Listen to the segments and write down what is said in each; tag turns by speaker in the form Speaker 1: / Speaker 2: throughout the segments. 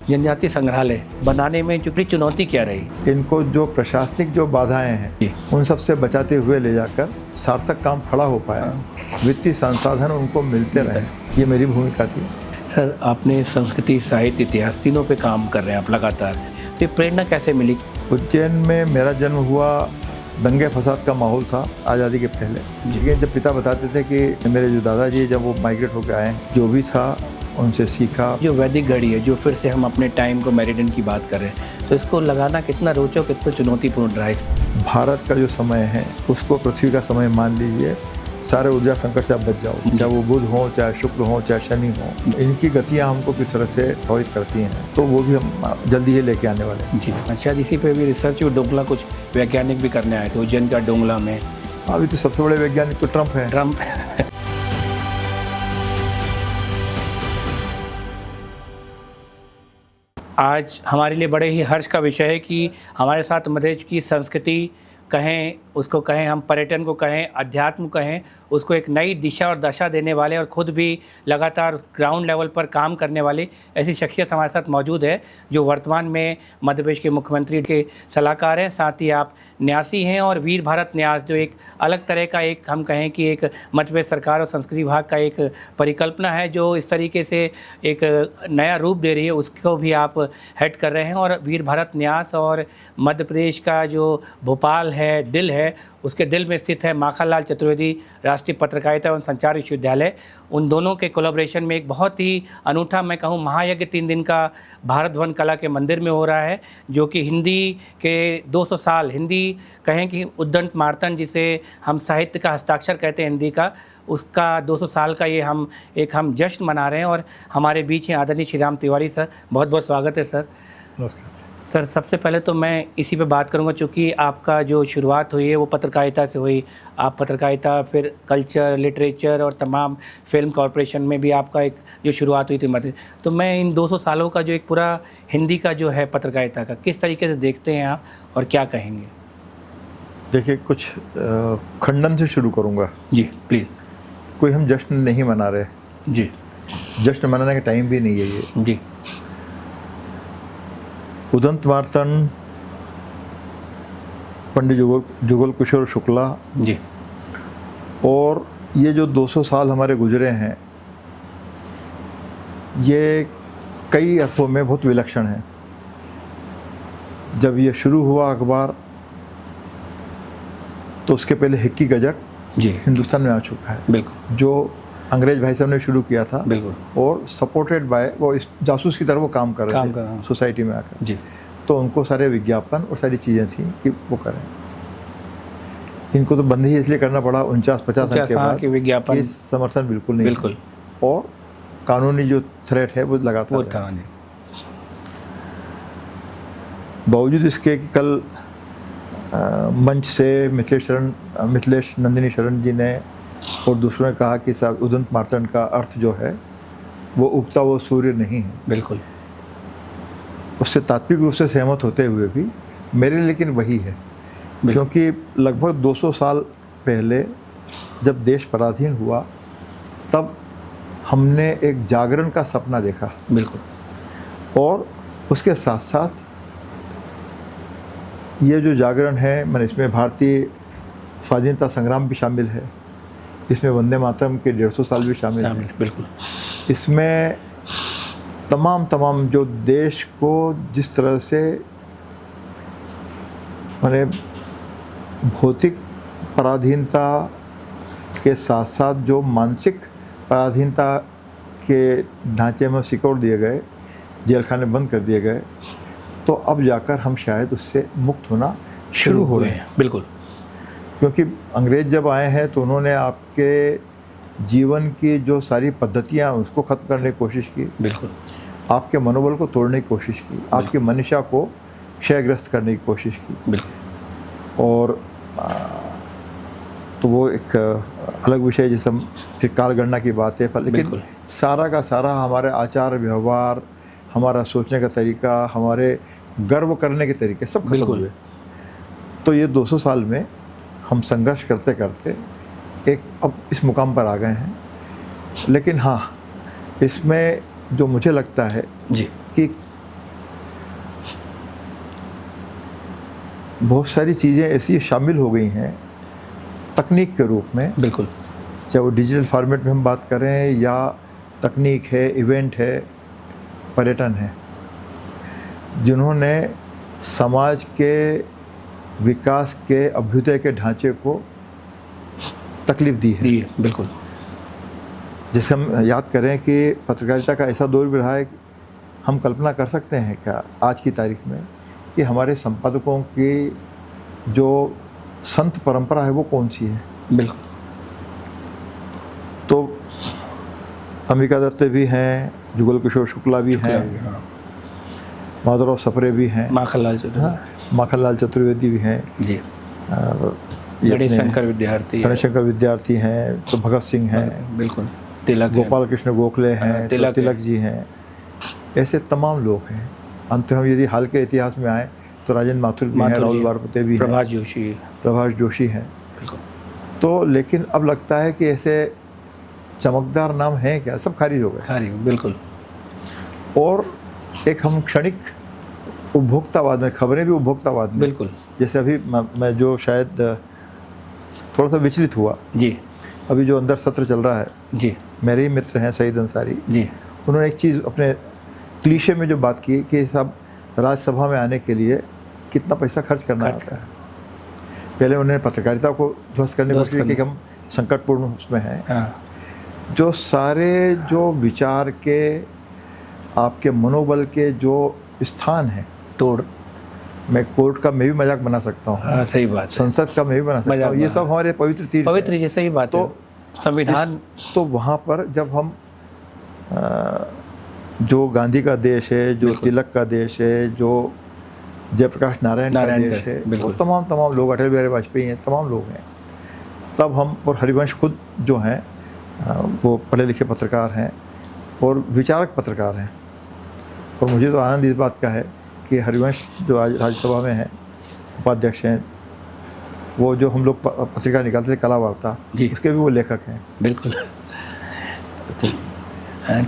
Speaker 1: जनजातीय संग्रहालय बनाने में जो बड़ी चुनौती क्या रही?
Speaker 2: इनको जो प्रशासनिक जो बाधाएं हैं उन सब से बचाते हुए ले जाकर सार्थक काम खड़ा हो पाया, वित्तीय संसाधन उनको मिलते रहे, ये मेरी भूमिका थी।
Speaker 1: सर, आपने संस्कृति, साहित्य, इतिहास तीनों पे काम कर रहे हैं आप लगातार, तो ये प्रेरणा कैसे मिली?
Speaker 2: उज्जैन में मेरा जन्म हुआ, दंगे फसाद का माहौल था आज़ादी के पहले। लेकिन जब पिता बताते थे कि मेरे जो दादाजी जब वो माइग्रेट होकर आए, जो भी था उनसे सीखा।
Speaker 1: जो वैदिक घड़ी है, जो फिर से हम अपने टाइम को मेरिडियन की बात कर रहे हैं, तो इसको लगाना कितना रोचक, कितना चुनौतीपूर्ण रहा है?
Speaker 2: भारत का जो समय है उसको पृथ्वी का समय मान लीजिए, सारे ऊर्जा संकट से आप बच जाओ, चाहे वो बुध हो, चाहे शुक्र हो, चाहे शनि हो। इनकी गतियाँ हमको किस तरह से प्रभावित करती हैं, तो वो भी हम जल्दी ही लेके आने वाले हैं।
Speaker 1: जी, अच्छा, इसी पे भी रिसर्च और डोंगला कुछ वैज्ञानिक भी करने आए थे उज्जैन का डोंगला में।
Speaker 2: अभी तो सबसे बड़े वैज्ञानिक तो ट्रंप है।
Speaker 1: आज हमारे लिए बड़े ही हर्ष का विषय है कि हमारे साथ मध्य प्रदेश की संस्कृति कहें, उसको कहें हम पर्यटन को कहें, अध्यात्म कहें, उसको एक नई दिशा और दशा देने वाले और ख़ुद भी लगातार ग्राउंड लेवल पर काम करने वाले ऐसी शख्सियत हमारे साथ मौजूद है, जो वर्तमान में मध्य प्रदेश के मुख्यमंत्री के सलाहकार हैं। साथ ही आप न्यासी हैं और वीर भारत न्यास, जो एक अलग तरह का एक हम कहें कि एक मध्य प्रदेश सरकार और संस्कृति विभाग का एक परिकल्पना है जो इस तरीके से एक नया रूप दे रही है, उसको भी आप हेड कर रहे हैं। और वीर भारत न्यास और मध्य प्रदेश का जो भोपाल है, दिल है, उसके दिल में स्थित है माखनलाल चतुर्वेदी राष्ट्रीय पत्रकारिता एवं संचार विश्वविद्यालय। उन दोनों के कोलैबोरेशन में एक बहुत ही अनूठा, मैं कहूँ, महायज्ञ 3 दिन का भारत भवन कला के मंदिर में हो रहा है, जो कि हिंदी के 200 साल, हिंदी कहें कि उद्दंड मार्तंड, जिसे हम साहित्य का हस्ताक्षर कहते हैं हिंदी का, उसका 200 साल का ये हम जश्न मना रहे हैं। और हमारे बीच हैं आदरणीय श्री राम तिवारी सर। बहुत बहुत स्वागत है सर।
Speaker 2: नमस्कार
Speaker 1: सर, सबसे पहले तो मैं इसी पे बात करूंगा, चूँकि आपका जो शुरुआत हुई है वो पत्रकारिता से हुई। आप पत्रकारिता, फिर कल्चर, लिटरेचर और तमाम फिल्म कॉरपोरेशन में भी आपका एक जो शुरुआत हुई थी मध्य। तो मैं इन 200 सालों का जो एक पूरा हिंदी का जो है पत्रकारिता का, किस तरीके से देखते हैं आप और क्या कहेंगे?
Speaker 2: देखिए, कुछ खंडन से शुरू करूँगा।
Speaker 1: जी प्लीज़।
Speaker 2: कोई हम जश्न नहीं मना रहे
Speaker 1: जी,
Speaker 2: जश्न मनाने का टाइम भी नहीं है ये।
Speaker 1: जी,
Speaker 2: उदंत मार्तंड, पंडित जुगल किशोर शुक्ला
Speaker 1: जी,
Speaker 2: और ये जो 200 साल हमारे गुजरे हैं, ये कई अर्थों में बहुत विलक्षण है। जब ये शुरू हुआ अखबार, तो उसके पहले हिक्की गजट
Speaker 1: जी
Speaker 2: हिंदुस्तान में आ चुका है,
Speaker 1: बिल्कुल,
Speaker 2: जो अंग्रेज भाई साहब ने शुरू किया था,
Speaker 1: बिल्कुल,
Speaker 2: और सपोर्टेड बाय वो इस जासूस की तरह वो काम कर रहे थे सोसाइटी में आकर।
Speaker 1: जी,
Speaker 2: तो उनको सारे विज्ञापन और सारी चीज़ें थी कि वो करें। इनको तो बंद ही इसलिए करना पड़ा 49-50 साल के बाद
Speaker 1: कि विज्ञापन
Speaker 2: समर्थन बिल्कुल नहीं,
Speaker 1: बिल्कुल,
Speaker 2: और कानूनी जो थ्रेट है वो लगातार
Speaker 1: था नहीं।
Speaker 2: बावजूद इसके कि कल मंच से मिथिलेश नंदिनी शरण जी ने और दूसरों ने कहा कि साहब उदंत मार्तंड का अर्थ जो है वो उगता वो सूर्य नहीं है।
Speaker 1: बिल्कुल,
Speaker 2: उससे तात्विक रूप से सहमत होते हुए भी मेरे लिए लेकिन वही है, क्योंकि लगभग 200 साल पहले जब देश पराधीन हुआ, तब हमने एक जागरण का सपना देखा।
Speaker 1: बिल्कुल,
Speaker 2: और उसके साथ साथ ये जो जागरण है, मैंने इसमें भारतीय स्वाधीनता संग्राम भी शामिल है, इसमें वंदे मातरम के 150 साल भी शामिल है।
Speaker 1: बिल्कुल,
Speaker 2: इसमें तमाम जो देश को जिस तरह से मैंने भौतिक पराधीनता के साथ साथ जो मानसिक पराधीनता के ढांचे में सिकोड़ दिए गए, जेल खाने बंद कर दिए गए, तो अब जाकर हम शायद उससे मुक्त होना शुरू हो रहे हैं।
Speaker 1: बिल्कुल,
Speaker 2: क्योंकि अंग्रेज़ जब आए हैं तो उन्होंने आपके जीवन की जो सारी पद्धतियाँ उसको ख़त्म करने की कोशिश की।
Speaker 1: बिल्कुल,
Speaker 2: आपके मनोबल को तोड़ने की कोशिश की, आपकी मनीषा को क्षयग्रस्त करने की कोशिश की।
Speaker 1: बिल्कुल,
Speaker 2: और तो वो एक अलग विषय, जैसे हम फिर कालगणना की बात है, पर लेकिन सारा का सारा हमारे आचार व्यवहार, हमारा सोचने का तरीका, हमारे गर्व करने के तरीके सब खत्म हुए। तो ये 200 साल में हम संघर्ष करते करते एक अब इस मुकाम पर आ गए हैं। लेकिन हाँ, इसमें जो मुझे लगता है
Speaker 1: जी
Speaker 2: कि बहुत सारी चीज़ें ऐसी शामिल हो गई हैं तकनीक के रूप में,
Speaker 1: बिल्कुल,
Speaker 2: चाहे वो डिजिटल फॉर्मेट में हम बात करें या तकनीक है, इवेंट है, पर्यटन है, जिन्होंने समाज के विकास के अभ्युदय के ढांचे को तकलीफ दी है।
Speaker 1: बिल्कुल।
Speaker 2: जैसे हम याद करें कि पत्रकारिता का ऐसा दौर भी रहा है कि हम कल्पना कर सकते हैं क्या आज की तारीख में कि हमारे संपादकों की जो संत परंपरा है वो कौन सी है।
Speaker 1: बिल्कुल।
Speaker 2: तो अंबिका दत्त भी हैं, जुगल किशोर शुक्ला भी हैं,
Speaker 1: हाँ।
Speaker 2: माधवराव सप्रे भी हैं,
Speaker 1: माखनलाल चतुर्वेदी,
Speaker 2: माखनलाल चतुर्वेदी भी हैं
Speaker 1: जी,
Speaker 2: और ये
Speaker 1: गणेश
Speaker 2: अपने
Speaker 1: शंकर विद्यार्थी,
Speaker 2: गणेश शंकर विद्यार्थी हैं, तो भगत सिंह हैं,
Speaker 1: बिल्कुल, तिलक है,
Speaker 2: गोपाल कृष्ण गोखले हैं, तो तिलक जी हैं, ऐसे तमाम लोग हैं। अंत हम यदि हाल के इतिहास में आए तो राजेंद्र माथुर भी हैं, राहुल बारपुते भी हैं, प्रभाष जोशी हैं। तो लेकिन अब लगता है कि ऐसे चमकदार नाम हैं क्या, सब खारिज हो गए।
Speaker 1: बिल्कुल।
Speaker 2: और एक हम क्षणिक उपभोक्तावाद में, खबरें भी उपभोक्तावाद में,
Speaker 1: बिल्कुल।
Speaker 2: जैसे अभी मैं जो शायद थोड़ा सा विचलित हुआ
Speaker 1: जी,
Speaker 2: अभी जो अंदर सत्र चल रहा है
Speaker 1: जी,
Speaker 2: मेरे ही मित्र हैं सईद अंसारी
Speaker 1: जी,
Speaker 2: उन्होंने एक चीज़ अपने क्लीशे में जो बात की कि सब राज्यसभा में आने के लिए कितना पैसा खर्च करना होता है। पहले उन्होंने पत्रकारिता को ध्वस्त करने की कोशिश की कि हम संकटपूर्ण उसमें हैं।
Speaker 1: हाँ।
Speaker 2: जो सारे जो विचार के, आपके मनोबल के जो स्थान हैं,
Speaker 1: तोड़,
Speaker 2: मैं कोर्ट का मैं भी मजाक बना सकता हूँ,
Speaker 1: हाँ, सही बात है,
Speaker 2: संसद का मैं भी बना सकता हूँ, ये सब हमारे पवित्र तीर्थ
Speaker 1: पवित्र जैसे ही बात है। संविधान,
Speaker 2: तो वहाँ पर जब हम जो गांधी का देश है, जो तिलक का देश है, जो जयप्रकाश नारायण का देश है, वो तमाम लोग, अटल बिहारी वाजपेयी हैं, तमाम लोग हैं। तब हम, और हरिवंश खुद जो हैं वो पढ़े लिखे पत्रकार हैं और विचारक पत्रकार हैं। और मुझे तो आनंद इस बात का है कि हरिवंश जो आज राज्यसभा में हैं, उपाध्यक्ष हैं, वो जो हम लोग पत्रिका निकालते थे कला वार्ता, उसके भी वो लेखक हैं।
Speaker 1: बिल्कुल।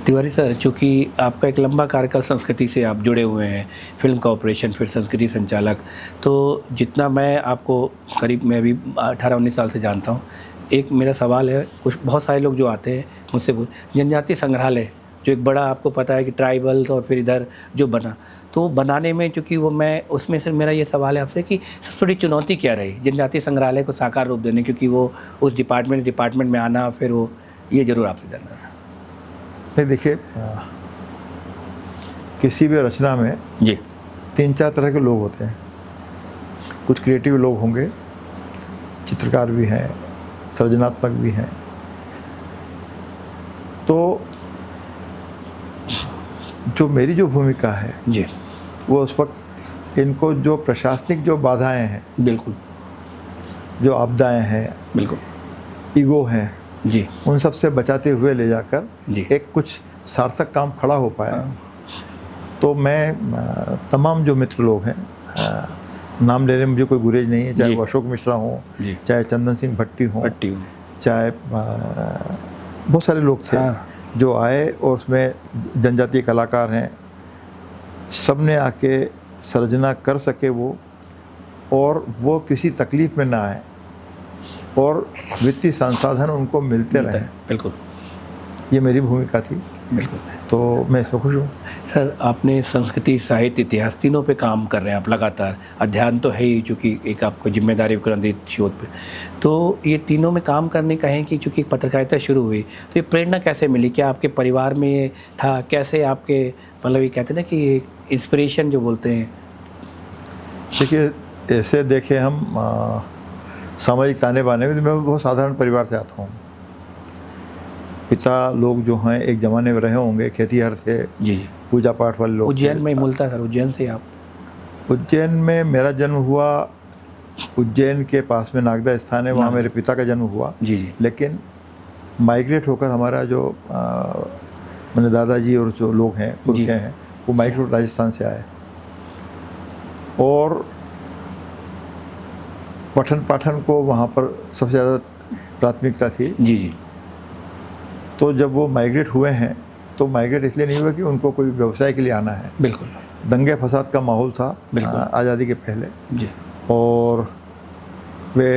Speaker 1: तिवारी सर, चूँकि आपका एक लंबा कार्यकाल संस्कृति से आप जुड़े हुए हैं, फिल्म का ऑपरेशन, फिर संस्कृति संचालक, तो जितना मैं आपको करीब मैं अभी 18-19 साल से जानता हूँ, एक मेरा सवाल है, कुछ बहुत सारे लोग जो आते हैं मुझसे जनजातीय संग्रहालय जो एक बड़ा, आपको पता है कि ट्राइबल्स और फिर इधर जो बना, तो बनाने में चूँकि वो मैं उसमें से मेरा ये सवाल है आपसे कि सबसे बड़ी चुनौती क्या रही जनजातीय संग्रहालय को साकार रूप देने, क्योंकि वो उस डिपार्टमेंट में आना, फिर वो ये ज़रूर आपसे जानना था।
Speaker 2: नहीं, देखिए, किसी भी रचना में
Speaker 1: जी
Speaker 2: 3-4 तरह के लोग होते हैं। कुछ क्रिएटिव लोग होंगे, चित्रकार भी हैं, सृजनात्मक भी हैं। तो जो मेरी जो भूमिका है
Speaker 1: जी,
Speaker 2: वो उस वक्त इनको जो प्रशासनिक जो बाधाएं हैं,
Speaker 1: बिल्कुल, जो
Speaker 2: आपदाएं हैं,
Speaker 1: बिल्कुल,
Speaker 2: ईगो है
Speaker 1: जी,
Speaker 2: उन सब से बचाते हुए ले जाकर
Speaker 1: जी,
Speaker 2: एक कुछ सार्थक काम खड़ा हो पाया। तो मैं तमाम जो मित्र लोग हैं, नाम लेने में मुझे कोई गुरेज नहीं है, चाहे वो अशोक मिश्रा हों, चाहे चंदन सिंह भट्टी हों, चाहे बहुत सारे लोग थे जो आए, और उसमें जनजातीय कलाकार हैं, सब ने आके सर्जना कर सके वो, और वो किसी तकलीफ़ में ना आए और वित्तीय संसाधन उनको मिलते रहे।
Speaker 1: बिल्कुल,
Speaker 2: ये मेरी भूमिका थी।
Speaker 1: बिल्कुल,
Speaker 2: तो मैं इसमें खुश हूँ।
Speaker 1: सर, आपने संस्कृति, साहित्य, इतिहास तीनों पे काम कर रहे हैं आप लगातार। अध्ययन तो है ही, चूँकि एक आपको जिम्मेदारी विक्रंदित शोध पे, तो ये तीनों में काम करने का है कि चूँकि पत्रकारिता शुरू हुई, तो ये प्रेरणा कैसे मिली? क्या आपके परिवार में ये था? कैसे आपके, मतलब ये कहते हैं ना कि इंस्पिरेशन जो बोलते हैं।
Speaker 2: देखिए, ऐसे देखें हम सामाजिक ताने बाने में, मैं बहुत साधारण परिवार से आता हूँ। पिता लोग जो हैं एक ज़माने में रहे होंगे, खेतीहर थे,
Speaker 1: जी,
Speaker 2: पूजा पाठ वाले लोग।
Speaker 1: उज्जैन में मूलतः सर, उज्जैन से आप?
Speaker 2: उज्जैन में मेरा जन्म हुआ, उज्जैन के पास में नागदा स्थान है, वहाँ मेरे पिता का जन्म हुआ।
Speaker 1: जी जी।
Speaker 2: लेकिन माइग्रेट होकर हमारा जो मैंने दादाजी और जो लोग हैं, पुरखे हैं, वो माइग्रेट राजस्थान से आए, और पठन पाठन को वहाँ पर सबसे ज़्यादा प्राथमिकता थी।
Speaker 1: जी जी।
Speaker 2: तो जब वो माइग्रेट हुए हैं, तो माइग्रेट इसलिए नहीं हुआ कि उनको कोई व्यवसाय के लिए आना है।
Speaker 1: बिल्कुल,
Speaker 2: दंगे फसाद का माहौल था आज़ादी के पहले।
Speaker 1: जी।
Speaker 2: और वे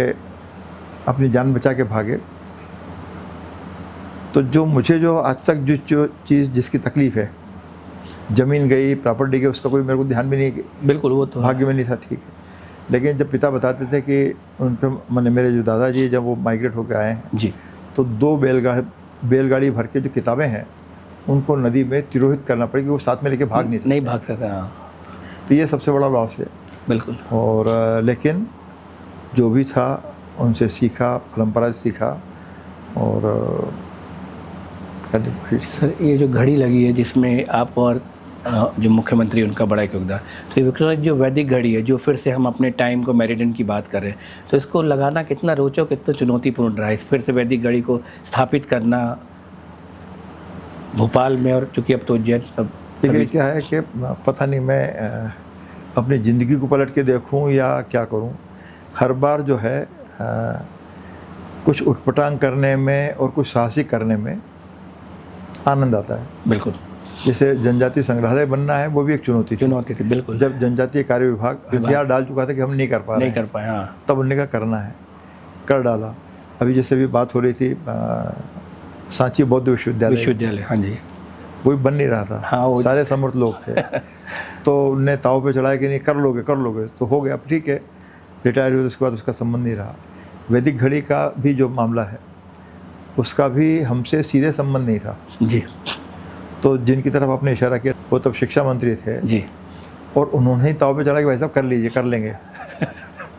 Speaker 2: अपनी जान बचा के भागे। तो जो मुझे जो आज तक जो चीज़ जिसकी तकलीफ़ है, ज़मीन गई, प्रॉपर्टी गई, उसका कोई मेरे को ध्यान भी नहीं है।
Speaker 1: बिल्कुल, वो तो
Speaker 2: भाग्य में नहीं था, ठीक है। लेकिन जब पिता बताते थे कि उनके मैंने मेरे जो दादाजी जब वो माइग्रेट होकर आए हैं
Speaker 1: जी,
Speaker 2: तो 2 बैलगाड़ी भर के जो किताबें हैं उनको नदी में तिरोहित करना पड़ी, क्योंकि वो साथ में लेके भाग नहीं सकते।
Speaker 1: नहीं भाग सकता। हाँ,
Speaker 2: तो ये सबसे बड़ा लॉस है।
Speaker 1: बिल्कुल।
Speaker 2: और लेकिन जो भी था उनसे सीखा, परंपरा से सीखा और करने की कोशिश की।
Speaker 1: सर, ये जो घड़ी लगी है जिसमें आप और जो मुख्यमंत्री उनका बड़ा एक योगदान, तो ये विक्रम जो वैदिक घड़ी है, जो फिर से हम अपने टाइम को मेरिडियन की बात कर रहे हैं, तो इसको लगाना कितना रोचक, कितना चुनौतीपूर्ण रहा है, इस फिर से वैदिक घड़ी को स्थापित करना भोपाल में, और चूँकि अब तो उज्जैन सब।
Speaker 2: देखिए क्या है कि पता नहीं मैं अपनी ज़िंदगी को पलट के देखूं या क्या करूं, हर बार जो है कुछ उठपटांग करने में और कुछ साहसिक करने में आनंद आता है।
Speaker 1: बिल्कुल।
Speaker 2: जैसे जनजातीय संग्रहालय बनना है, वो भी एक चुनौती
Speaker 1: थी। बिल्कुल।
Speaker 2: जब जनजातीय कार्य विभाग हथियार डाल चुका था कि हम नहीं कर पा रहे,
Speaker 1: नहीं कर पाए। हाँ,
Speaker 2: तब उन्होंने कहा करना है, कर डाला। अभी जैसे भी बात हो रही थी सांची बौद्ध विश्वविद्यालय,
Speaker 1: हाँ जी,
Speaker 2: वो भी बन नहीं रहा था।
Speaker 1: हाँ,
Speaker 2: सारे समर्थ लोग थे तो उनने ताव पे चढ़ाया कि नहीं कर लोगे, तो हो गया, अब ठीक है, रिटायर हुए, उसके बाद उसका संबंध नहीं रहा। वैदिक घड़ी का भी जो मामला है उसका भी हमसे सीधे संबंध नहीं था
Speaker 1: जी।
Speaker 2: तो जिनकी तरफ आपने इशारा किया वो तब शिक्षा मंत्री थे
Speaker 1: जी,
Speaker 2: और उन्होंने ही ताव पे चढ़ा कि भाई साहब कर लीजिए, कर लेंगे,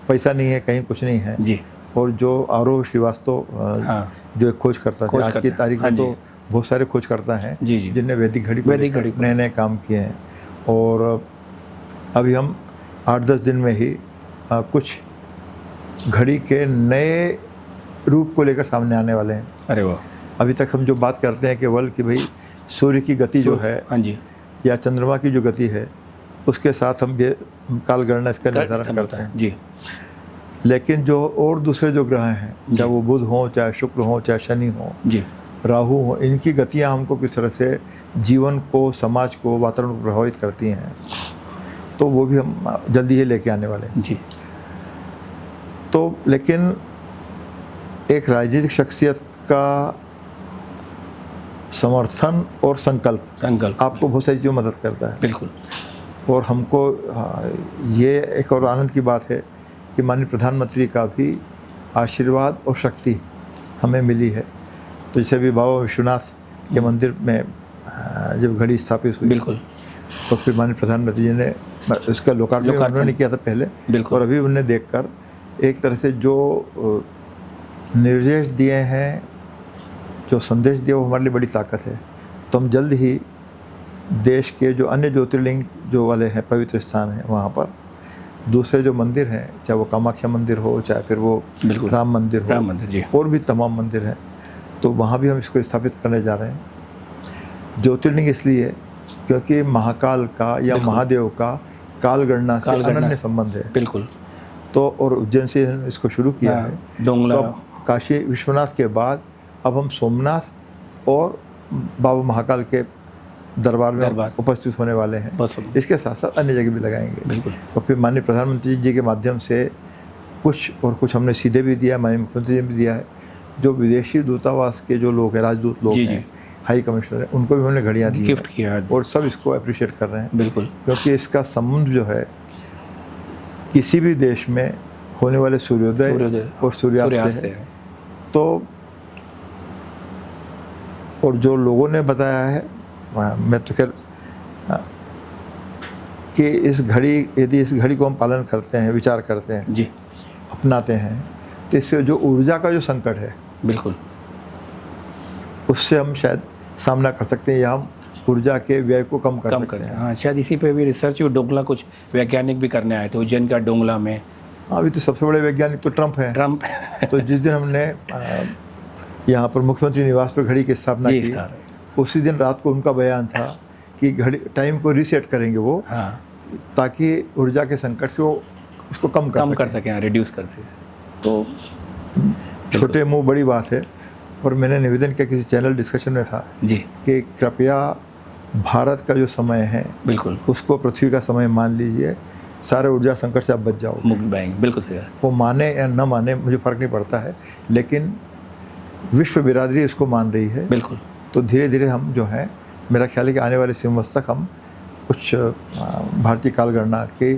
Speaker 2: पैसा नहीं है, कहीं कुछ नहीं है
Speaker 1: जी।
Speaker 2: और जो आरोह श्रीवास्तव जो एक खोज करता था, आज की तारीख में तो बहुत सारे खोज करता हैं जिनने वैदिक घड़ी को नए नए काम किए हैं। और अभी हम 8-10 दिन में ही कुछ घड़ी के नए रूप को लेकर सामने आने वाले हैं।
Speaker 1: अरे वाह।
Speaker 2: अभी तक हम जो बात करते हैं केवल कि भाई सूर्य की गति जो है,
Speaker 1: हाँ जी,
Speaker 2: या चंद्रमा की जो गति है, उसके साथ हम ये कालगणना इसका निर्धारण करते हैं
Speaker 1: जी।
Speaker 2: लेकिन जो और दूसरे जो ग्रह हैं, चाहे वो बुध हो, चाहे शुक्र हो, चाहे शनि हो
Speaker 1: जी,
Speaker 2: राहु हो, इनकी गतियाँ हमको किस तरह से जीवन को, समाज को, वातावरण को प्रभावित करती हैं, तो वो भी हम जल्दी ही लेके आने वाले हैं
Speaker 1: जी।
Speaker 2: तो लेकिन एक राजनीतिक शख्सियत का समर्थन और संकल्प आपको बहुत सारी चीज़ों में मदद करता है।
Speaker 1: बिल्कुल।
Speaker 2: और हमको ये एक और आनंद की बात है कि माननीय प्रधानमंत्री का भी आशीर्वाद और शक्ति हमें मिली है। तो जैसे भी बाबा विश्वनाथ के मंदिर में जब घड़ी स्थापित हुई,
Speaker 1: बिल्कुल,
Speaker 2: तो फिर माननीय प्रधानमंत्री जी ने इसका लोकार्पण उन्होंने किया था पहले, और अभी उन्हें देखकर एक तरह से जो निर्देश दिए हैं, जो संदेश दिया, वो हमारे लिए बड़ी ताकत है। तो हम जल्द ही देश के जो अन्य ज्योतिर्लिंग जो वाले हैं, पवित्र स्थान हैं, वहाँ पर दूसरे जो मंदिर हैं, चाहे वो कामाख्या मंदिर हो, चाहे फिर वो राम मंदिर हो,
Speaker 1: जी,
Speaker 2: और भी तमाम मंदिर हैं, तो वहाँ भी हम इसको स्थापित करने जा रहे हैं। ज्योतिर्लिंग इसलिए क्योंकि महाकाल का या महादेव का कालगणना से अनन्य संबंध है।
Speaker 1: बिल्कुल।
Speaker 2: तो और उज्जैन से इसको शुरू किया है।
Speaker 1: डोंगला,
Speaker 2: तो काशी विश्वनाथ के बाद अब हम सोमनाथ और बाबा महाकाल के दरबार में उपस्थित होने वाले हैं। इसके साथ साथ अन्य जगह भी लगाएंगे।
Speaker 1: बिल्कुल।
Speaker 2: और फिर माननीय प्रधानमंत्री जी के माध्यम से कुछ हमने सीधे भी दिया, माननीय मुख्यमंत्री ने भी दिया है। जो विदेशी दूतावास के जो लोग हैं, राजदूत लोग हैं, हाई कमिश्नर हैं, उनको भी हमने घड़ियाँ दी,
Speaker 1: गिफ्ट किया,
Speaker 2: और सब इसको अप्रिशिएट कर रहे हैं।
Speaker 1: बिल्कुल।
Speaker 2: क्योंकि इसका संबंध जो है किसी भी देश में होने वाले सूर्योदय और सूर्यास्त से है। तो और जो लोगों ने बताया है, मैं तो खैर कि यदि इस घड़ी को हम पालन करते हैं, विचार करते हैं
Speaker 1: जी,
Speaker 2: अपनाते हैं, तो इससे जो ऊर्जा का जो संकट है,
Speaker 1: बिल्कुल,
Speaker 2: उससे हम शायद सामना कर सकते हैं, या हम ऊर्जा के व्यय को कम कर सकते हैं।
Speaker 1: हाँ, शायद इसी पे भी रिसर्च, डोंगला कुछ वैज्ञानिक भी करने आए थे उज्जैन का डोंगला में।
Speaker 2: अभी तो सबसे बड़े वैज्ञानिक तो ट्रंप हैं। तो जिस दिन हमने यहाँ पर मुख्यमंत्री निवास पर घड़ी की स्थापना की, उसी दिन रात को उनका बयान था कि घड़ी टाइम को रीसेट करेंगे वो, ताकि ऊर्जा के संकट से वो उसको कम कर सकें,
Speaker 1: रिड्यूस कर सकें।
Speaker 2: तो छोटे मुंह बड़ी बात है। और मैंने निवेदन किया किसी चैनल डिस्कशन में था
Speaker 1: जी
Speaker 2: कि कृपया भारत का जो समय है,
Speaker 1: बिल्कुल,
Speaker 2: उसको पृथ्वी का समय मान लीजिए। सारे ऊर्जा संकट से आप बच जाओ।
Speaker 1: मुक्त बैंक, बिल्कुल सही है।
Speaker 2: वो माने या न माने मुझे फ़र्क नहीं पड़ता है, लेकिन विश्व बिरादरी इसको मान रही है।
Speaker 1: बिल्कुल।
Speaker 2: तो धीरे धीरे हम जो है, मेरा ख्याल है कि आने वाले वर्ष तक हम कुछ भारतीय कालगणना की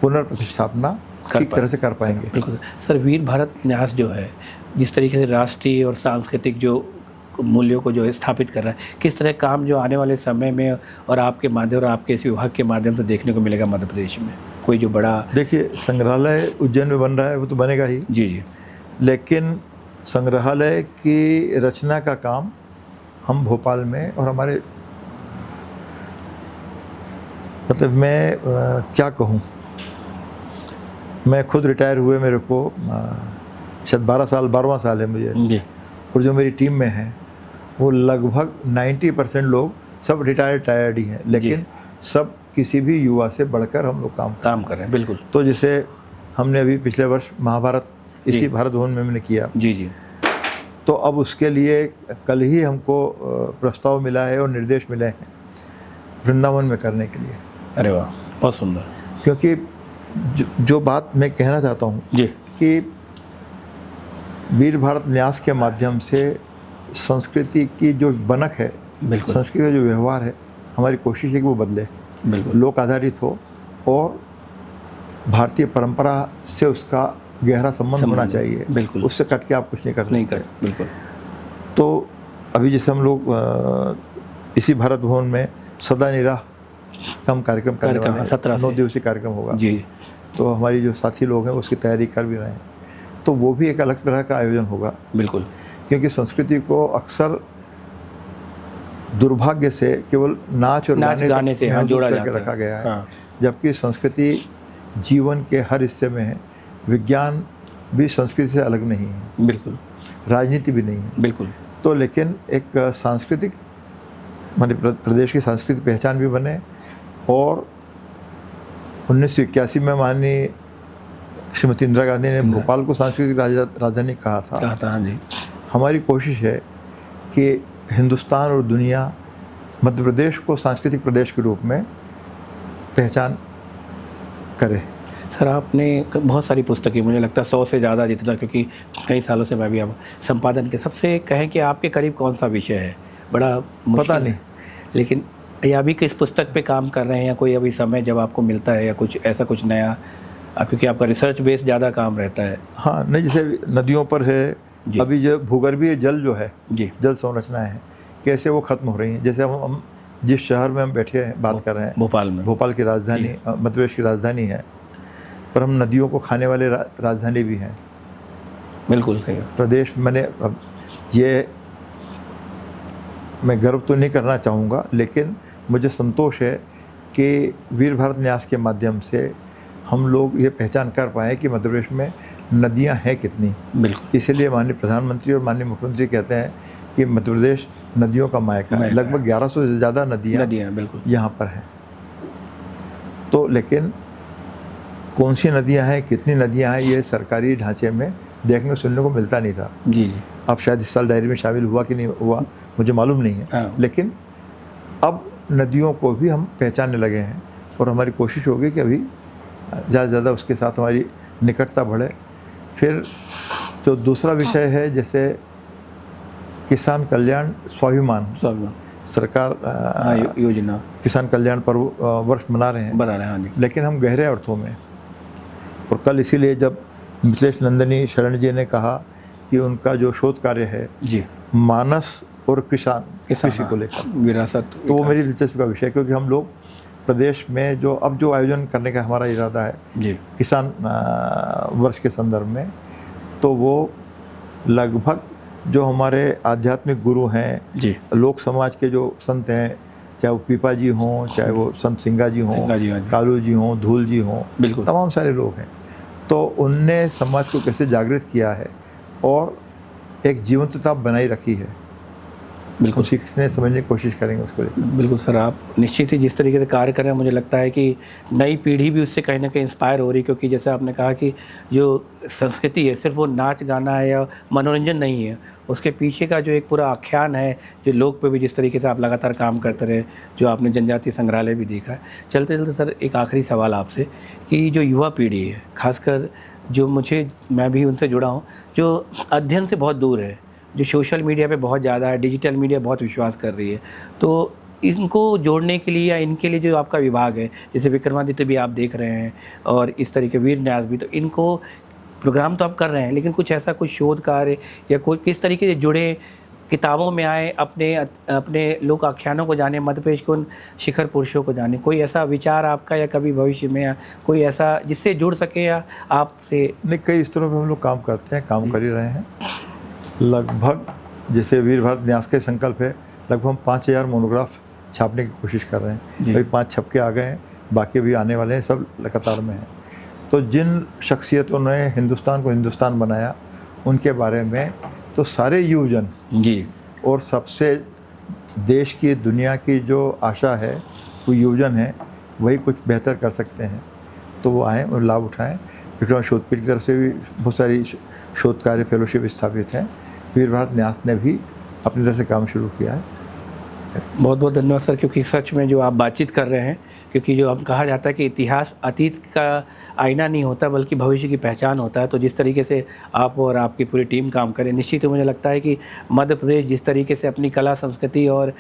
Speaker 2: पुनर्प्रतिष्ठापना ठीक तरह से कर पाएंगे।
Speaker 1: बिल्कुल सर। वीर भारत न्यास जो है, जिस तरीके से राष्ट्रीय और सांस्कृतिक जो मूल्यों को जो है स्थापित कर रहा है, किस तरह काम जो आने वाले समय में और आपके माध्यम और आपके इस विभाग के माध्यम से देखने को मिलेगा मध्य प्रदेश में? कोई जो बड़ा,
Speaker 2: देखिए संग्रहालय उज्जैन में बन रहा है, वो तो बनेगा ही।
Speaker 1: जी जी।
Speaker 2: लेकिन संग्रहालय की रचना का काम हम भोपाल में और हमारे, मतलब मैं क्या कहूँ, मैं खुद रिटायर हुए, मेरे को शायद 12वां साल है मुझे
Speaker 1: जी।
Speaker 2: और जो मेरी टीम में है वो लगभग 90% लोग सब रिटायर्ड ही हैं, लेकिन सब किसी भी युवा से बढ़कर हम लोग काम
Speaker 1: कर रहे हैं। बिल्कुल।
Speaker 2: तो जैसे हमने अभी पिछले वर्ष महाभारत इसी भारत भवन में मैंने किया।
Speaker 1: जी जी।
Speaker 2: तो अब उसके लिए कल ही हमको प्रस्ताव मिला है और निर्देश मिले हैं वृंदावन में करने के लिए।
Speaker 1: अरे वाह, बहुत सुंदर।
Speaker 2: क्योंकि जो बात मैं कहना चाहता हूँ
Speaker 1: जी,
Speaker 2: कि वीर भारत न्यास के माध्यम से संस्कृति की जो बनक है,
Speaker 1: बिल्कुल,
Speaker 2: संस्कृति का जो व्यवहार है, हमारी कोशिश है कि वो बदले,
Speaker 1: बिल्कुल,
Speaker 2: लोक आधारित हो और भारतीय परंपरा से उसका गहरा संबंध होना चाहिए।
Speaker 1: बिल्कुल,
Speaker 2: उससे कट के आप कुछ नहीं कर सकते।
Speaker 1: बिल्कुल।
Speaker 2: तो अभी जैसे हम लोग इसी भारत भवन में सदा निराह कम कार्यक्रम करने वाले हैं, 9 दिवसीय कार्यक्रम होगा
Speaker 1: जी।
Speaker 2: तो हमारी जो साथी लोग हैं उसकी तैयारी कर भी रहे हैं। तो वो भी एक अलग तरह का आयोजन होगा।
Speaker 1: बिल्कुल।
Speaker 2: क्योंकि संस्कृति को अक्सर दुर्भाग्य से केवल नाच और गाने से जोड़ा करके रखा गया है। हाँ। जबकि संस्कृति जीवन के हर हिस्से में है। विज्ञान भी संस्कृति से अलग नहीं है।
Speaker 1: बिल्कुल।
Speaker 2: राजनीति भी नहीं है।
Speaker 1: बिल्कुल। तो
Speaker 2: लेकिन एक सांस्कृतिक, मध्य प्रदेश की सांस्कृतिक पहचान भी बने। और 1981 में माननीय श्रीमती इंदिरा गांधी ने भोपाल को सांस्कृतिक राजधानी कहा था।
Speaker 1: हाँ जी।
Speaker 2: हमारी कोशिश है कि हिंदुस्तान और दुनिया मध्य प्रदेश को सांस्कृतिक प्रदेश के रूप में पहचान करे।
Speaker 1: सर, आपने बहुत सारी पुस्तकें, मुझे लगता है 100 से ज़्यादा जितना, क्योंकि कई सालों से मैं भी अब संपादन के, सबसे कहें कि आपके करीब कौन सा विषय है? बड़ा
Speaker 2: पता नहीं,
Speaker 1: लेकिन या अभी किस पुस्तक पे काम कर रहे हैं, या कोई अभी समय जब आपको मिलता है या कुछ ऐसा कुछ नया, क्योंकि आपका रिसर्च बेस ज़्यादा काम रहता है?
Speaker 2: हाँ, नहीं, जैसे नदियों पर है अभी जो भूगर्भीय जल जो है
Speaker 1: जी,
Speaker 2: जल संरचना है, कैसे वो ख़त्म हो रही हैं। जैसे हम जिस शहर में हम बैठे हैं बात कर रहे हैं,
Speaker 1: भोपाल में, भोपाल
Speaker 2: की राजधानी मध्य प्रदेश की राजधानी है, पर हम नदियों को खाने वाले राजधानी भी हैं।
Speaker 1: बिल्कुल
Speaker 2: प्रदेश, मैंने अब ये मैं गर्व तो नहीं करना चाहूँगा, लेकिन मुझे संतोष है कि वीर भारत न्यास के माध्यम से हम लोग ये पहचान कर पाए कि मध्य प्रदेश में नदियाँ हैं कितनी।
Speaker 1: बिल्कुल।
Speaker 2: इसीलिए माननीय प्रधानमंत्री और माननीय मुख्यमंत्री कहते हैं कि मध्य प्रदेश नदियों का मायका है। लगभग 1100 से ज़्यादा नदियाँ
Speaker 1: बिल्कुल यहाँ
Speaker 2: पर हैं। तो लेकिन कौन सी नदियाँ हैं, कितनी नदियाँ हैं, ये सरकारी ढांचे में देखने सुनने को मिलता नहीं था।
Speaker 1: जी।
Speaker 2: अब शायद इस साल डायरी में शामिल हुआ कि नहीं हुआ मुझे मालूम नहीं है।
Speaker 1: हाँ।
Speaker 2: लेकिन अब नदियों को भी हम पहचानने लगे हैं और हमारी कोशिश होगी कि अभी ज़्यादा से ज़्यादा उसके साथ हमारी निकटता बढ़े। फिर जो दूसरा विषय है, जैसे किसान कल्याण स्वाभिमान सरकार
Speaker 1: योजना,
Speaker 2: किसान कल्याण पर्व वर्ष मना रहे हैं।
Speaker 1: हाँ जी।
Speaker 2: लेकिन हम गहरे अर्थों में, और कल इसीलिए जब मिथिलेश नंदनी शरण जी ने कहा कि उनका जो शोध कार्य है
Speaker 1: जी,
Speaker 2: मानस और कृषि को लेकर
Speaker 1: विरासत,
Speaker 2: तो वो मेरी दिलचस्पी का विषय है। क्योंकि हम लोग प्रदेश में जो आयोजन करने का हमारा इरादा है
Speaker 1: जी,
Speaker 2: किसान वर्ष के संदर्भ में, तो वो लगभग जो हमारे आध्यात्मिक गुरु हैं जी, लोक समाज के जो संत हैं, चाहे वो पीपा जी हों, चाहे वो संत सिंगा जी हों, कालू जी हों, धूल जी हों, बिल्कुल तमाम सारे लोग हैं। तो उनने समाज को कैसे जागृत किया है और एक जीवंतता बनाई रखी है।
Speaker 1: बिल्कुल।
Speaker 2: सीखने समझने की कोशिश करेंगे उसको लेकर।
Speaker 1: बिल्कुल सर, आप निश्चित ही जिस तरीके से कार्य कर रहे हैं, मुझे लगता है कि नई पीढ़ी भी उससे कहीं ना कहीं इंस्पायर हो रही है, क्योंकि जैसे आपने कहा कि जो संस्कृति है सिर्फ वो नाच गाना है या मनोरंजन नहीं है, उसके पीछे का जो एक पूरा आख्यान है, जो लोग पे भी जिस तरीके से आप लगातार काम करते रहे, जो आपने जनजातीय संग्रहालय भी देखा है। चलते चलते सर एक आखिरी सवाल आपसे कि जो युवा पीढ़ी है, खासकर जो मैं भी उनसे जुड़ा हूँ, जो अध्ययन से बहुत दूर है, जो सोशल मीडिया पे बहुत ज़्यादा है, डिजिटल मीडिया बहुत विश्वास कर रही है, तो इनको जोड़ने के लिए या इनके लिए जो आपका विभाग है, जैसे विक्रमादित्य भी आप देख रहे हैं और इस तरीके वीर न्यास भी, तो इनको प्रोग्राम तो आप कर रहे हैं, लेकिन कुछ ऐसा कोई शोध कार्य या कोई किस तरीके से जुड़े, किताबों में आए, अपने लोक आख्यानों को जाने, मध्य प्रदेश के उन शिखर पुरुषों को जाने, कोई ऐसा विचार आपका या कभी भविष्य में या कोई ऐसा जिससे जुड़ सके या आपसे?
Speaker 2: नहीं, कई स्तरों पर हम लोग काम करते हैं, काम कर ही रहे हैं। लगभग जैसे वीर भारत न्यास के संकल्प है, लगभग हम 5000 मोनोग्राफ छापने की कोशिश कर रहे हैं। अभी 5 छप के आ गए हैं, बाकी भी आने वाले हैं, सब लगातार में हैं। तो जिन शख्सियतों ने हिंदुस्तान को हिंदुस्तान बनाया, उनके बारे में तो सारे युवजन
Speaker 1: जी, और
Speaker 2: सबसे देश की, दुनिया की जो आशा है, वो युवजन है, वही कुछ बेहतर कर सकते हैं, तो वो आएँ और लाभ उठाएँ। विक्रम शोधपीठ की तरफ से भी बहुत सारी शोध कार्य फेलोशिप स्थापित हैं। वीर भारत न्यास ने भी अपनी तरफ से काम शुरू किया है।
Speaker 1: बहुत बहुत धन्यवाद सर, क्योंकि सच में जो आप बातचीत कर रहे हैं, क्योंकि जो हम कहा जाता है कि इतिहास अतीत का आईना नहीं होता बल्कि भविष्य की पहचान होता है, तो जिस तरीके से आप और आपकी पूरी टीम काम करें, निश्चित ही मुझे लगता है कि मध्य प्रदेश जिस तरीके से अपनी कला संस्कृति और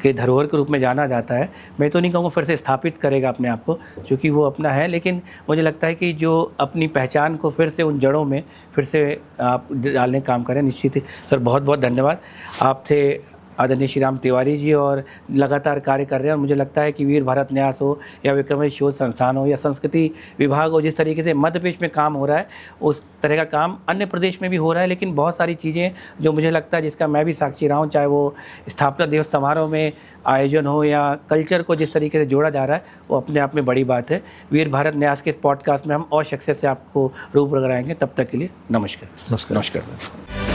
Speaker 1: के धरोहर के रूप में जाना जाता है, मैं तो नहीं कहूँगा फिर से स्थापित करेगा अपने आप को, क्योंकि वो अपना है, लेकिन मुझे लगता है कि जो अपनी पहचान को फिर से उन जड़ों में फिर से आप डालने का काम करें। निश्चित ही सर, बहुत बहुत धन्यवाद। आप थे आदरणीय श्री राम तिवारी जी, और लगातार कार्य कर रहे हैं, और मुझे लगता है कि वीर भारत न्यास हो या विक्रम शोध संस्थान हो या संस्कृति विभाग हो, जिस तरीके से मध्य प्रदेश में काम हो रहा है, उस तरह का काम अन्य प्रदेश में भी हो रहा है। लेकिन बहुत सारी चीज़ें जो मुझे लगता है जिसका मैं भी साक्षी रहा हूँ, चाहे वो स्थापना दिवस समारोह में आयोजन हो या कल्चर को जिस तरीके से जोड़ा जा रहा है, वो अपने आप में बड़ी बात है। वीर भारत न्यास के पॉडकास्ट में हम और शख्सियत से आपको रूबरू कराएंगे। तब तक के लिए नमस्कार।
Speaker 2: नमस्कार।
Speaker 1: नमस्कार।